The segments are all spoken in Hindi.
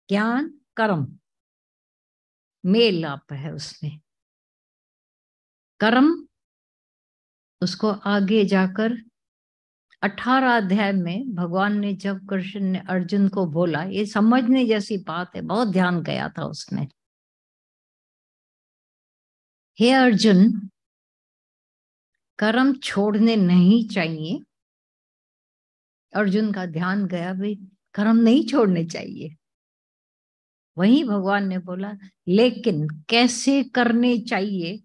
ज्ञान कर्म मेल आप है उसमें। कर्म उसको आगे जाकर 18 अध्याय में भगवान ने जब कृष्ण ने अर्जुन को बोला, ये समझने जैसी बात है, बहुत ध्यान गया था उसमें। हे अर्जुन, कर्म छोड़ने नहीं चाहिए। अर्जुन का ध्यान गया भाई कर्म नहीं छोड़ने चाहिए। वहीं भगवान ने बोला लेकिन कैसे करने चाहिए,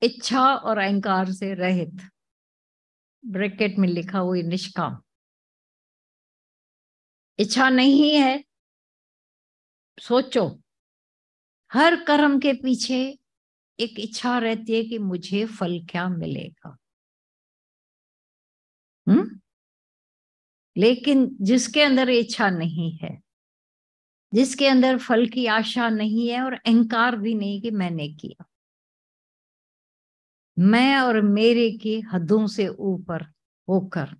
इच्छा और अहंकार से रहित। ब्रैकेट में लिखा हुई निष्काम। इच्छा नहीं है, सोचो हर कर्म के पीछे एक इच्छा रहती है कि मुझे फल क्या मिलेगा। लेकिन जिसके अंदर इच्छा नहीं है, जिसके अंदर फल की आशा नहीं है और अहंकार भी नहीं कि मैंने किया, मैं और मेरे की हदों से ऊपर होकर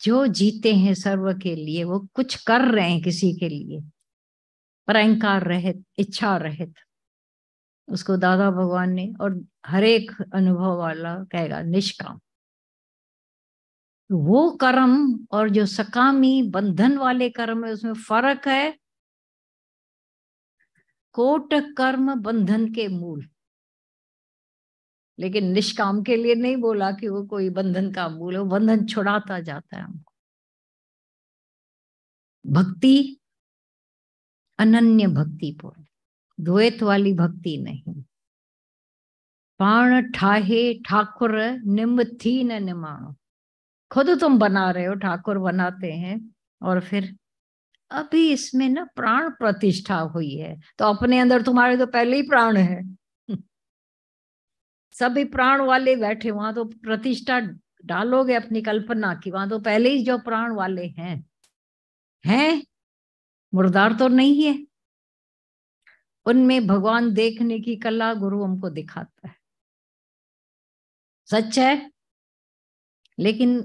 जो जीते हैं सर्व के लिए, वो कुछ कर रहे हैं किसी के लिए, पर अहंकार रहित, इच्छा रहित, उसको दादा भगवान ने और हर एक अनुभव वाला कहेगा निष्काम। वो कर्म और जो सकामी बंधन वाले कर्म है उसमें फर्क है। कोट कर्म बंधन के मूल, लेकिन निष्काम के लिए नहीं बोला कि वो कोई बंधन का मूल है, वो बंधन छुड़ाता जाता है हमको। भक्ति अनन्य भक्ति पूर्ण, द्वैत वाली भक्ति नहीं। पाण ठाहे ठाकुर निम थी न निमाणो। खुद तुम बना रहे हो, ठाकुर बनाते हैं, और फिर अभी इसमें ना प्राण प्रतिष्ठा हुई है, तो अपने अंदर तुम्हारे तो पहले ही प्राण है। सभी प्राण वाले बैठे, वहां तो प्रतिष्ठा डालोगे अपनी कल्पना की, वहां तो पहले ही जो प्राण वाले हैं, मुर्दार तो नहीं है। उनमें भगवान देखने की कला गुरु हमको दिखाता है, सच है। लेकिन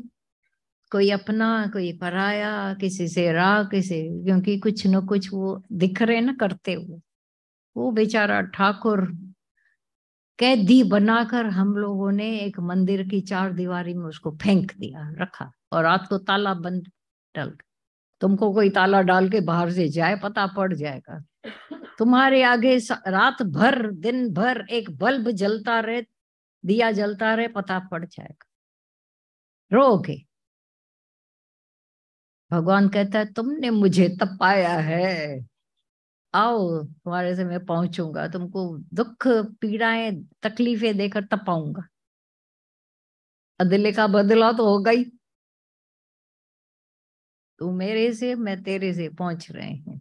कोई अपना कोई पराया, किसी से राग, किसी, क्योंकि कुछ न कुछ वो दिख रहे ना करते हुए। वो बेचारा ठाकुर कैदी बनाकर हम लोगों ने एक मंदिर की चार दीवारी में उसको फेंक दिया, रखा, और रात को ताला बंद डाल। तुमको कोई ताला डाल के बाहर से जाए, पता पड़ जाएगा। तुम्हारे आगे रात भर दिन भर एक बल्ब जलता रहे, दिया जलता रहे, पता पड़ जाएगा, रोगे। भगवान कहता है तुमने मुझे तपाया है, आओ तुम्हारे से मैं पहुंचूंगा, तुमको दुख पीड़ाएं तकलीफें देकर तपाऊंगा। अदले का बदला तो होगा ही। तू मेरे से, मैं तेरे से पहुंच रहे हैं।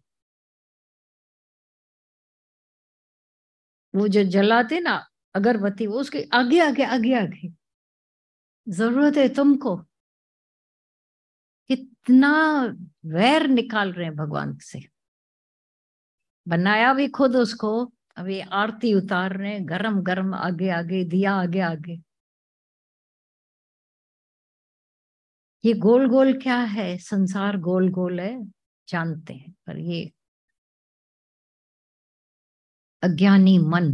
वो जो जलाते ना अगरबत्ती, वो उसके आगे आगे आगे आगे। जरूरत है तुमको। कितना वैर निकाल रहे हैं भगवान से। बनाया भी खुद उसको, अभी आरती उतार रहे हैं, गरम गरम आगे आगे, दिया आगे आगे। ये गोल गोल क्या है, संसार गोल गोल है, जानते हैं, पर ये अज्ञानी मन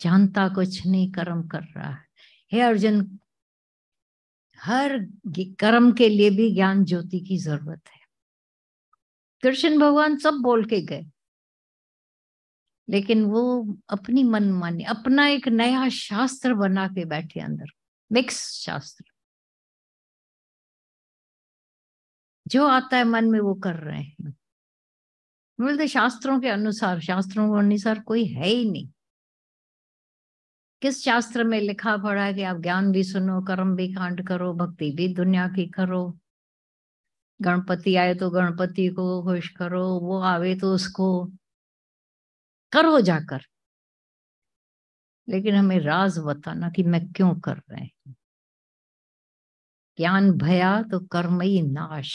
जानता कुछ नहीं, कर्म कर रहा है। हे अर्जुन, हर कर्म के लिए भी ज्ञान ज्योति की जरूरत है। कृष्ण भगवान सब बोल के गए, लेकिन वो अपनी मनमानी, अपना एक नया शास्त्र बना के बैठे अंदर, मिक्स शास्त्र, जो आता है मन में वो कर रहे हैं। बोलते शास्त्रों के अनुसार, शास्त्रों के अनुसार कोई है ही नहीं। किस शास्त्र में लिखा पड़ा है कि आप ज्ञान भी सुनो, कर्म भी कांड करो, भक्ति भी दुनिया की करो, गणपति आए तो गणपति को खुश करो, वो आवे तो उसको करो जाकर। लेकिन हमें राज बताना कि मैं क्यों कर रहे हैं। ज्ञान भया तो कर्म ही नाश,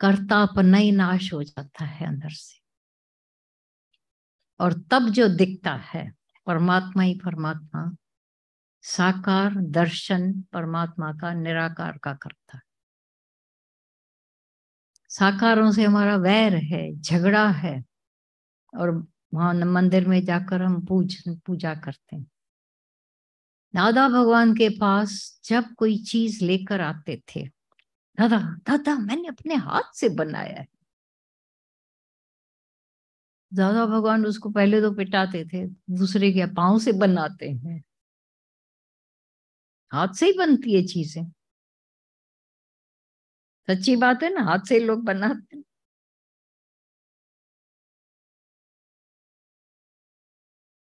कर्तापन ही नाश हो जाता है अंदर से, और तब जो दिखता है परमात्मा ही परमात्मा, साकार दर्शन परमात्मा का, निराकार का करता है। साकारों से हमारा वैर है, झगड़ा है, और वहां मंदिर में जाकर हम पूजा करते हैं। दादा भगवान के पास जब कोई चीज लेकर आते थे, दादा दादा मैंने अपने हाथ से बनाया है, दादा भगवान उसको पहले तो पिटाते थे, दूसरे के पांव से बनाते हैं, हाथ से ही बनती है चीजें। सच्ची बात है ना, हाथ से लोग बनाते हैं।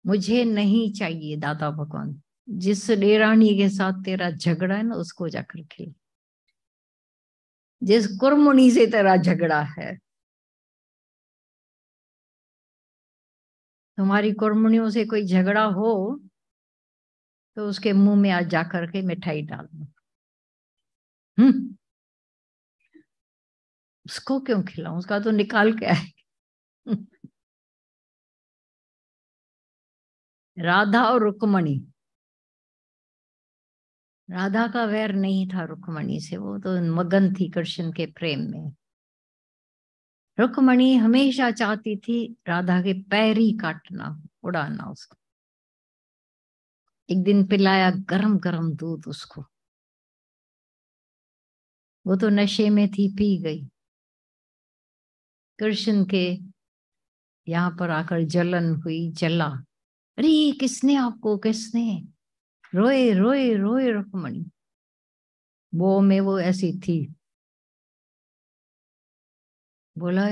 मुझे नहीं चाहिए दादा भगवान, जिस डेरानी के साथ तेरा झगड़ा है ना उसको जाकर खिला, जिस कुर्मुनी से तेरा झगड़ा है, तुम्हारी कुर्मुनियों से कोई झगड़ा हो तो उसके मुंह में आज जाकर के मिठाई डाल दो। उसको क्यों खिलाऊं, उसका तो निकाल के आए। राधा और रुक्मणी, राधा का वैर नहीं था रुक्मणी से, वो तो मगन थी कृष्ण के प्रेम में। रुक्मणी हमेशा चाहती थी राधा के पैर ही काटना, उड़ाना उसको। एक दिन पिलाया गरम गरम दूध उसको, वो तो नशे में थी, पी गई। कृष्ण के यहाँ पर आकर जलन हुई, जला, अरे किसने आपको, किसने, रोए रोए रोए रुक्मणी। वो में वो ऐसी थी, बोला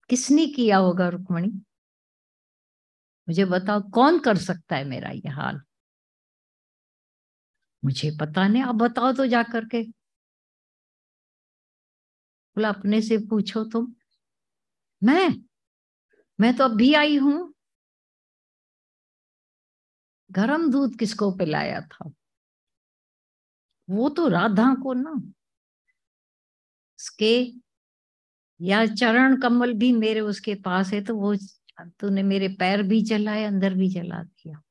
किसने किया होगा रुक्मणी, मुझे बताओ कौन कर सकता है मेरा ये हाल। मुझे पता नहीं, आप बताओ तो जा करके। बोला अपने से पूछो तुम। मैं तो अभी आई हूं, गरम दूध किसको पिलाया था, वो तो राधा को ना, उसके या चरण कमल भी मेरे उसके पास है, तो वो तूने मेरे पैर भी जलाए, अंदर भी जला दिया।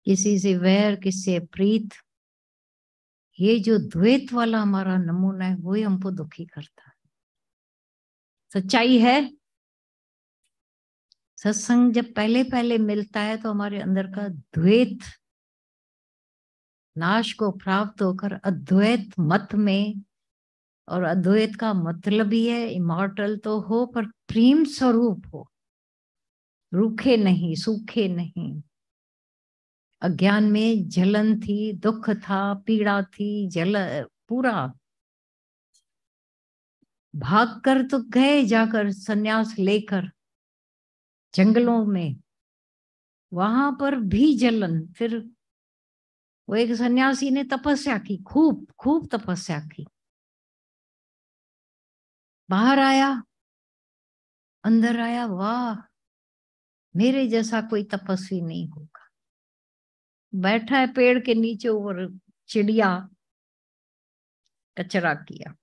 किसी से वैर, किससे प्रीत, ये जो द्वैत वाला हमारा नमूना है वही हमको दुखी करता है। सच्चाई है, सत्संग जब पहले पहले मिलता है तो हमारे अंदर का द्वैत नाश को प्राप्त होकर अद्वैत मत में, और अद्वैत का मतलब ही है इमॉर्टल तो हो पर प्रेम स्वरूप हो, रूखे नहीं, सूखे नहीं। अज्ञान में जलन थी, दुख था, पीड़ा थी, जल पूरा भाग कर तो गए, जाकर सन्यास लेकर जंगलों में, वहां पर भी जलन। फिर वो एक सन्यासी ने तपस्या की, खूब खूब तपस्या की, बाहर आया, अंदर आया, वाह मेरे जैसा कोई तपस्वी नहीं होगा। बैठा है पेड़ के नीचे, ऊपर चिड़िया कचरा किया,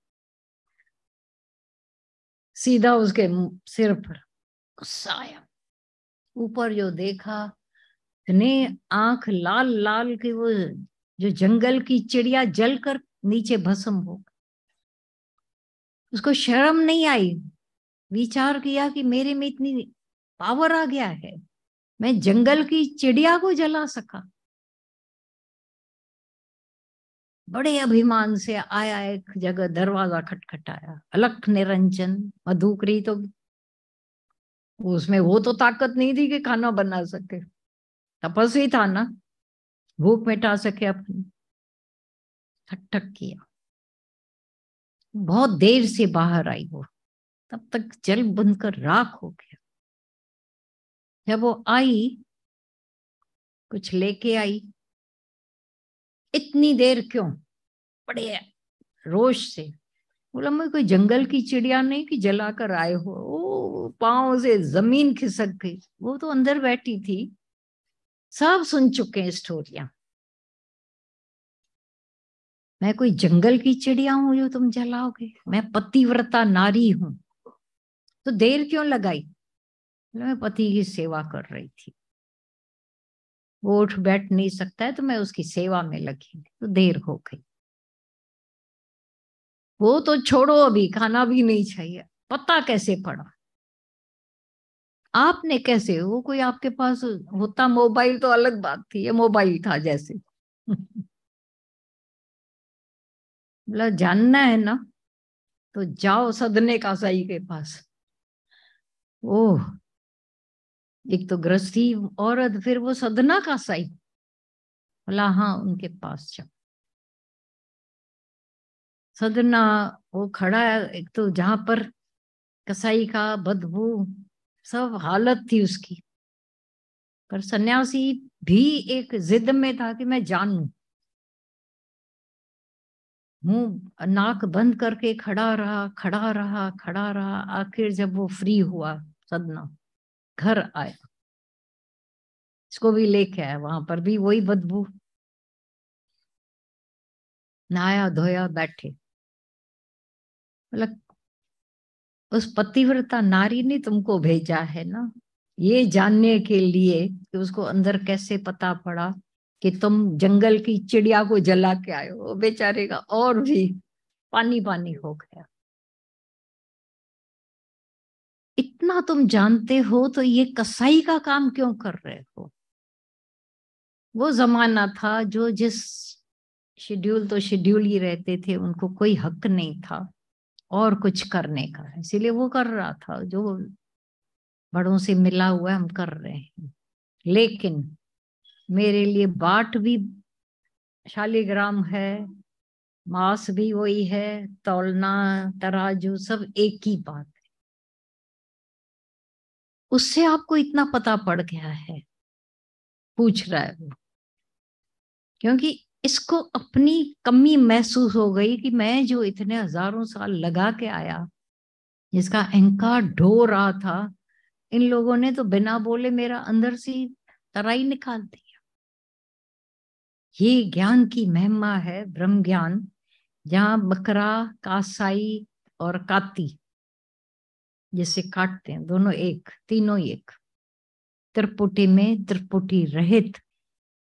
सीधा उसके सिर पर गुस्सा आया। ऊपर जो देखा, इतने आंख लाल लाल की, वो जो जंगल की चिड़िया जलकर नीचे भस्म हो। उसको शर्म नहीं आई, विचार किया कि मेरे में इतनी पावर आ गया है, मैं जंगल की चिड़िया को जला सका। बड़े अभिमान से आया, एक जगह दरवाजा खटखटाया, अलख निरंजन मधुकरी, तो उसमें वो तो ताकत नहीं थी कि खाना बना सके, तपस्वी था ना, भूख मिटा सके अपनी। ठक ठक किया, बहुत देर से बाहर आई वो, तब तक जल बुनकर राख हो गया। जब वो आई, कुछ लेके आई, इतनी देर क्यों, बड़े रोष से बोला, मैं कोई जंगल की चिड़िया नहीं कि जलाकर आए हो। ओ पांव से जमीन खिसक गई, वो तो अंदर बैठी थी, सब सुन चुके हैं स्टोरियां। मैं कोई जंगल की चिड़िया हूं जो तुम जलाओगे, मैं पतिव्रता नारी हूं, तो देर क्यों लगाई। मैं पति की सेवा कर रही थी, वो उठ बैठ नहीं सकता है तो मैं उसकी सेवा में लगी, तो देर हो गई। वो तो छोड़ो, अभी खाना भी नहीं चाहिए, पता कैसे पड़ा? आपने कैसे? वो कोई आपके पास होता मोबाइल तो अलग बात थी, ये मोबाइल था जैसे। बोला जानना है ना तो जाओ सदने का सही के पास। ओह, एक तो गृहस्थी औरत, फिर वो सदना का सही। बोला हाँ, उनके पास जाओ। सदना, वो खड़ा है एक तो जहां पर कसाई का बदबू, सब हालत थी उसकी। पर सन्यासी भी एक जिद में था कि मैं जानूं। मुंह नाक बंद करके खड़ा रहा, खड़ा रहा, खड़ा रहा। आखिर जब वो फ्री हुआ, सदना घर आया, इसको भी लेके आया। वहां पर भी वही बदबू। नहाया धोया, बैठे। मतलब उस पतिव्रता नारी ने तुमको भेजा है ना, ये जानने के लिए कि उसको अंदर कैसे पता पड़ा कि तुम जंगल की चिड़िया को जला के आए हो। बेचारे का और भी पानी पानी हो गया। इतना तुम जानते हो तो ये कसाई का काम क्यों कर रहे हो? वो जमाना था जो जिस शेड्यूल, तो शेड्यूल ही रहते थे, उनको कोई हक नहीं था और कुछ करने का, इसीलिए वो कर रहा था जो बड़ों से मिला हुआ है, हम कर रहे हैं। लेकिन मेरे लिए बाट भी शालिग्राम है, मांस भी वही है, तौलना तराजू सब एक ही बात। उससे आपको इतना पता पड़ गया है, पूछ रहा है वो, क्योंकि इसको अपनी कमी महसूस हो गई कि मैं जो इतने हजारों साल लगा के आया, जिसका अहंकार ढो रहा था, इन लोगों ने तो बिना बोले मेरा अंदर से तराई निकाल दी। ये ज्ञान की महिमा है, ब्रह्म ज्ञान, जहां बकरा, कासाई और काती जैसे काटते हैं, दोनों एक, तीनों एक। त्रिपुटी में त्रिपुटी रहित